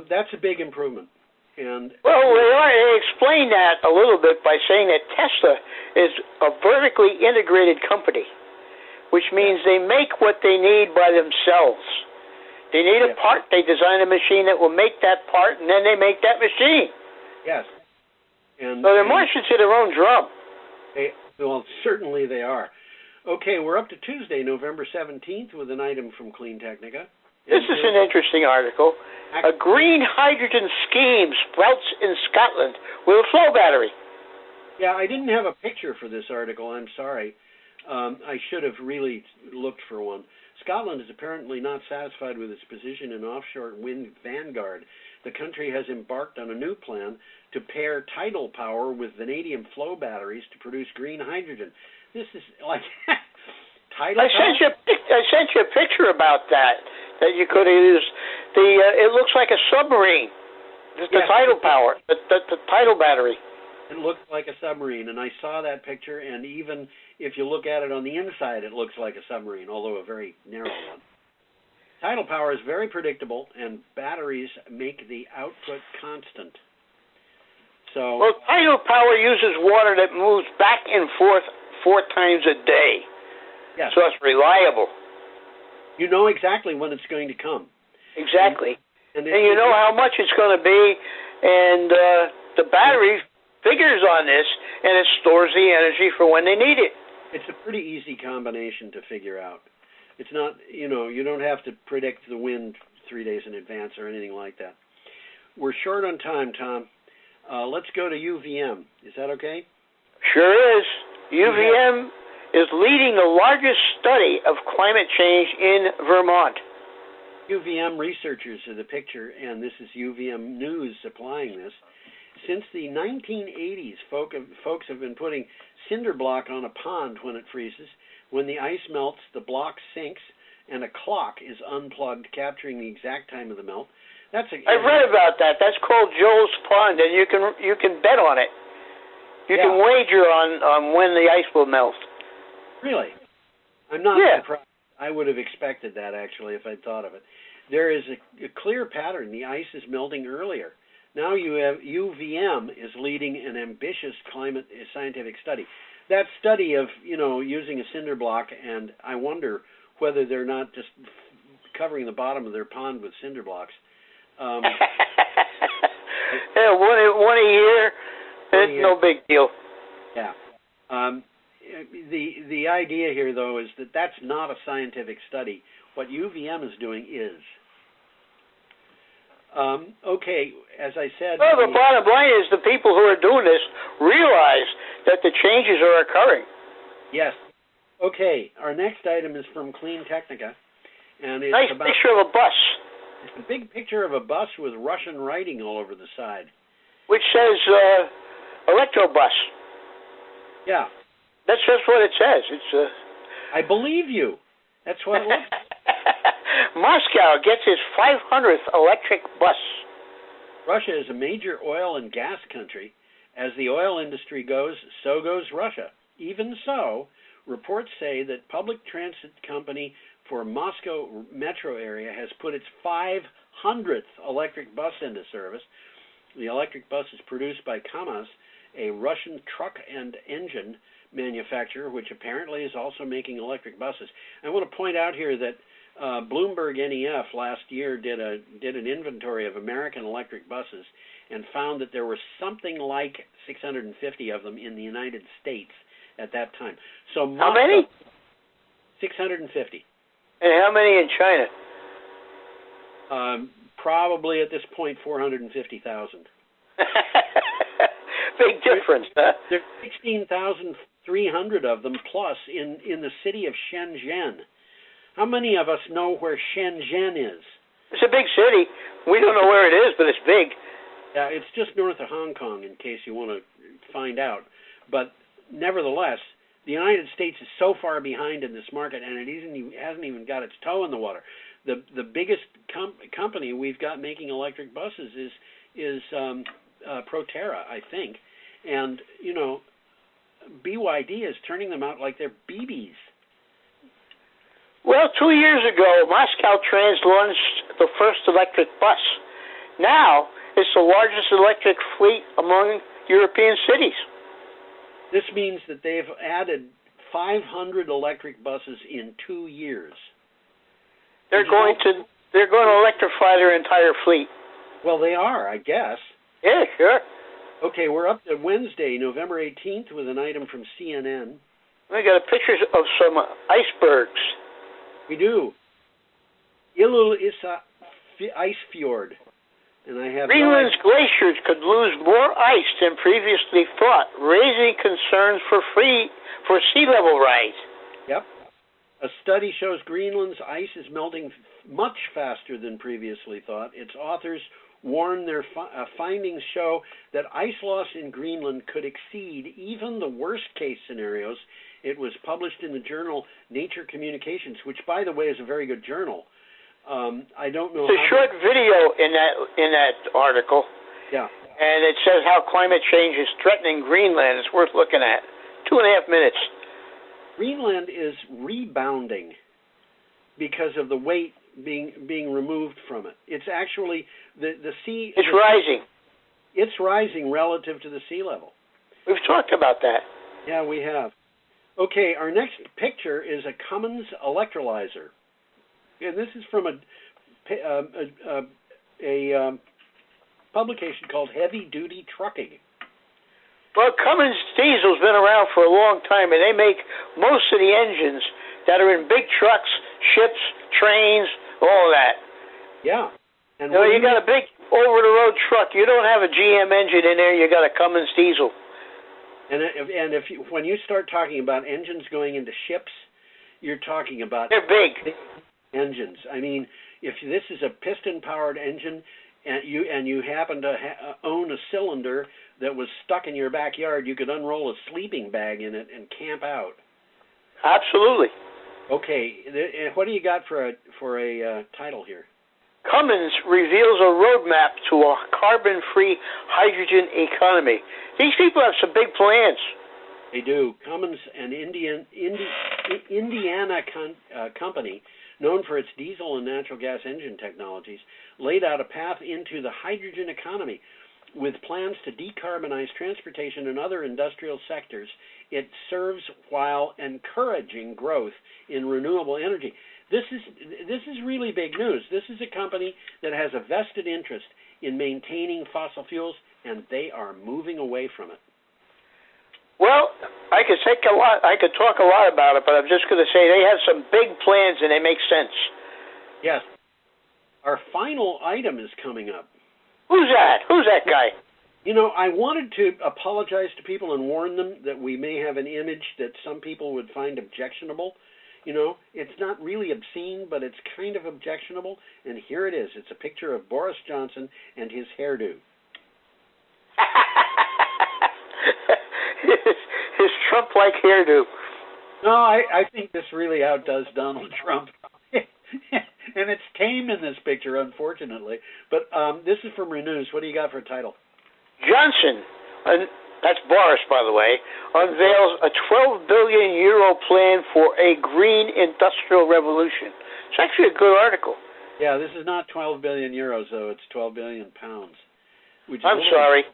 That's a big improvement. And they explain that a little bit by saying that Tesla is a vertically integrated company, which means they make what they need by themselves. They need a part, they design a machine that will make that part, and then they make that machine. Yes. And so they're marching to their own drum. Well, certainly they are. Okay, we're up to Tuesday, November 17th, with an item from CleanTechnica. This is an interesting article. A green hydrogen scheme sprouts in Scotland with a flow battery. Yeah, I didn't have a picture for this article. I'm sorry. I should have really looked for one. Scotland is apparently not satisfied with its position in offshore wind vanguard. The country has embarked on a new plan to pair tidal power with vanadium flow batteries to produce green hydrogen. This is like tidal I sent you a picture about that you could have used. It looks like a submarine. The tidal power, the tidal battery. It looks like a submarine, and I saw that picture, and even if you look at it on the inside, it looks like a submarine, although a very narrow one. Tidal power is very predictable, and batteries make the output constant. So, well, tidal power uses water that moves back and forth 4 times a day. yes, So it's reliable. you know exactly when it's going to come. Exactly. And you know how much it's going to be, and the battery figures on this, and it stores the energy for when they need it. It's a pretty easy combination to figure out. It's not, you don't have to predict the wind 3 days in advance or anything like that. We're short on time, Tom. Let's go to UVM. Is that okay? Sure is. UVM is leading the largest study of climate change in Vermont. UVM researchers are the picture, and this is UVM News supplying this. Since the 1980s, folks have been putting cinder block on a pond when it freezes. When the ice melts, the block sinks, and a clock is unplugged, capturing the exact time of the melt. I've read about that. That's called Joel's Pond, and you can bet on it. You can wager on when the ice will melt. Really? I'm not surprised. I would have expected that, actually, if I'd thought of it. There is a clear pattern. The ice is melting earlier. Now you have UVM is leading an ambitious climate scientific study. That study of, using a cinder block, and I wonder whether they're not just covering the bottom of their pond with cinder blocks. Yeah, one a year. It's no big deal. Yeah. The idea here, though, is that that's not a scientific study. What UVM is doing is. Okay, as I said... Well, the bottom line is the people who are doing this realize that the changes are occurring. Yes. Okay, our next item is from CleanTechnica. And it's nice picture of a bus. It's a big picture of a bus with Russian writing all over the side. Which says electrobus. Yeah. That's just what it says. It's. I believe you. That's what it looks like. Moscow gets its 500th electric bus. Russia is a major oil and gas country. As the oil industry goes, so goes Russia. Even so, reports say that public transit company for Moscow metro area has put its 500th electric bus into service. The electric bus is produced by Cummins, a Russian truck and engine manufacturer, which apparently is also making electric buses. I want to point out here that Bloomberg NEF last year did an inventory of American electric buses and found that there were something like 650 of them in the United States at that time. So how many? 650. And how many in China? Probably at this point 450,000. Big difference, huh? There's 16,300 of them plus in the city of Shenzhen. How many of us know where Shenzhen is? It's a big city. We don't know where it is, but it's big. Yeah, it's just north of Hong Kong, in case you want to find out. But nevertheless, the United States is so far behind in this market, and it hasn't even got its toe in the water. The biggest company we've got making electric buses is Proterra, I think, and BYD is turning them out like they're BBs. Well, 2 years ago, Moscow Trans launched the first electric bus. Now, it's the largest electric fleet among European cities. This means that they've added 500 electric buses in 2 years. They're going to electrify their entire fleet. Well, they are, I guess. Yeah, sure. Okay, we're up to Wednesday, November 18th, with an item from CNN. We got pictures of some icebergs. We do. Ilulissa ice fjord. And I have Greenland's glaciers could lose more ice than previously thought, raising concerns for sea level rise. Yep. A study shows Greenland's ice is melting much faster than previously thought. Its authors warn their findings show that ice loss in Greenland could exceed even the worst-case scenarios. It was published in the journal Nature Communications, which, by the way, is a very good journal. I don't know. It's a short video in that article. Yeah. And it says how climate change is threatening Greenland. It's worth looking at. 2.5 minutes. Greenland is rebounding because of the weight being removed from it. It's actually the sea. It's rising. It's rising relative to the sea level. We've talked about that. Yeah, we have. Okay, our next picture is a Cummins electrolyzer, and this is from a publication called Heavy Duty Trucking. Well, Cummins diesel's been around for a long time, and they make most of the engines that are in big trucks, ships, trains, all of that. Yeah. And you got a big over-the-road truck. You don't have a GM engine in there. You got a Cummins diesel. And when you start talking about engines going into ships, you're talking about they're big engines. I mean, if this is a piston-powered engine, and you happen to own a cylinder that was stuck in your backyard, you could unroll a sleeping bag in it and camp out. Absolutely. Okay, what do you got for a title here? Cummins reveals a roadmap to a carbon-free hydrogen economy. These people have some big plans. They do. Cummins, an Indiana company known for its diesel and natural gas engine technologies, laid out a path into the hydrogen economy with plans to decarbonize transportation and other industrial sectors it serves while encouraging growth in renewable energy. This is really big news. This is a company that has a vested interest in maintaining fossil fuels, and they are moving away from it. Well, I could talk a lot about it, but I'm just going to say they have some big plans and they make sense. Yes. Our final item is coming up. Who's that? Who's that guy? You know, I wanted to apologize to people and warn them that we may have an image that some people would find objectionable. You know, it's not really obscene, but it's kind of objectionable. And here it is. It's a picture of Boris Johnson and his hairdo. his Trump-like hairdo. No, I think this really outdoes Donald Trump. And it's tame in this picture, unfortunately. But this is from Renews. What do you got for a title? Johnson, that's Boris, by the way, unveils a 12 billion euro plan for a green industrial revolution. It's actually a good article. Yeah, this is not 12 billion euros, though. It's 12 billion pounds. I'm sorry,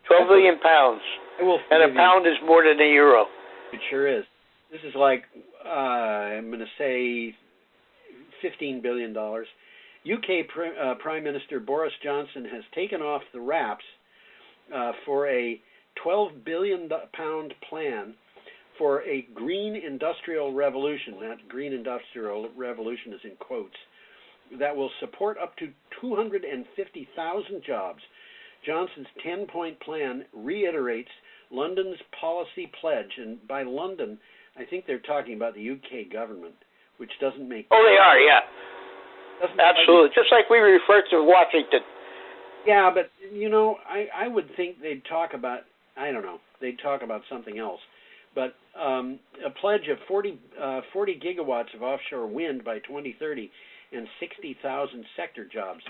12 billion pounds. And a pound is more than a euro. It sure is. This is like, I'm going to say, $15 billion. UK Prime Minister Boris Johnson has taken off the wraps for a £12 billion plan for a green industrial revolution. That green industrial revolution is in quotes. That will support up to 250,000 jobs. Johnson's 10-point plan reiterates London's policy pledge, and by London, I think they're talking about the UK government, which doesn't make sense. Oh, they are, yeah. Absolutely, just like we refer to Washington. Yeah, but, you know, I would think they'd talk about, I don't know, they'd talk about something else. But a pledge of 40 gigawatts of offshore wind by 2030 and 60,000 sector jobs.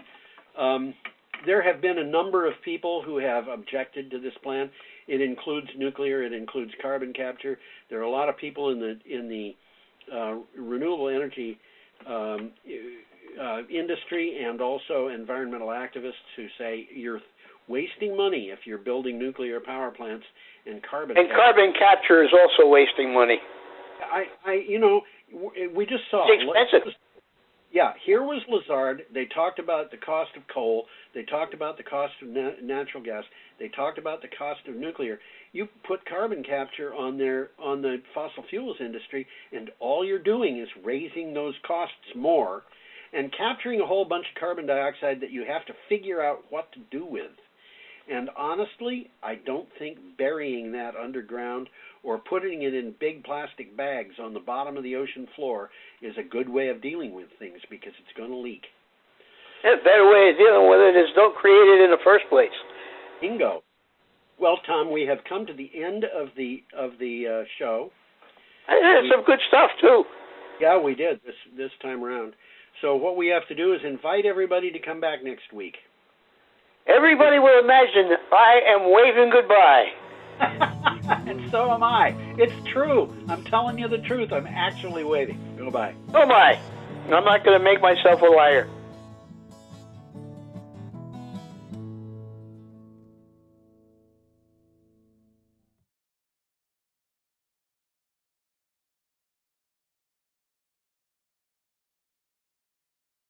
There have been a number of people who have objected to this plan. It includes nuclear. It includes carbon capture. There are a lot of people in the renewable energy industry and also environmental activists who say you're wasting money if you're building nuclear power plants and carbon. And carbon capture is also wasting money. We just saw. It's expensive. Yeah, here was Lazard. They talked about the cost of coal. They talked about the cost of natural gas. They talked about the cost of nuclear. You put carbon capture on the fossil fuels industry, and all you're doing is raising those costs more and capturing a whole bunch of carbon dioxide that you have to figure out what to do with. And honestly, I don't think burying that underground or putting it in big plastic bags on the bottom of the ocean floor is a good way of dealing with things because it's going to leak. Yeah, a better way of dealing with it is don't create it in the first place. Bingo. Well, Tom, we have come to the end of the show. I had some good stuff too. Yeah, we did this time around. So what we have to do is invite everybody to come back next week. Everybody will imagine I am waving goodbye. And so am I. It's true. I'm telling you the truth. I'm actually waving. Goodbye. Goodbye. I'm not going to make myself a liar.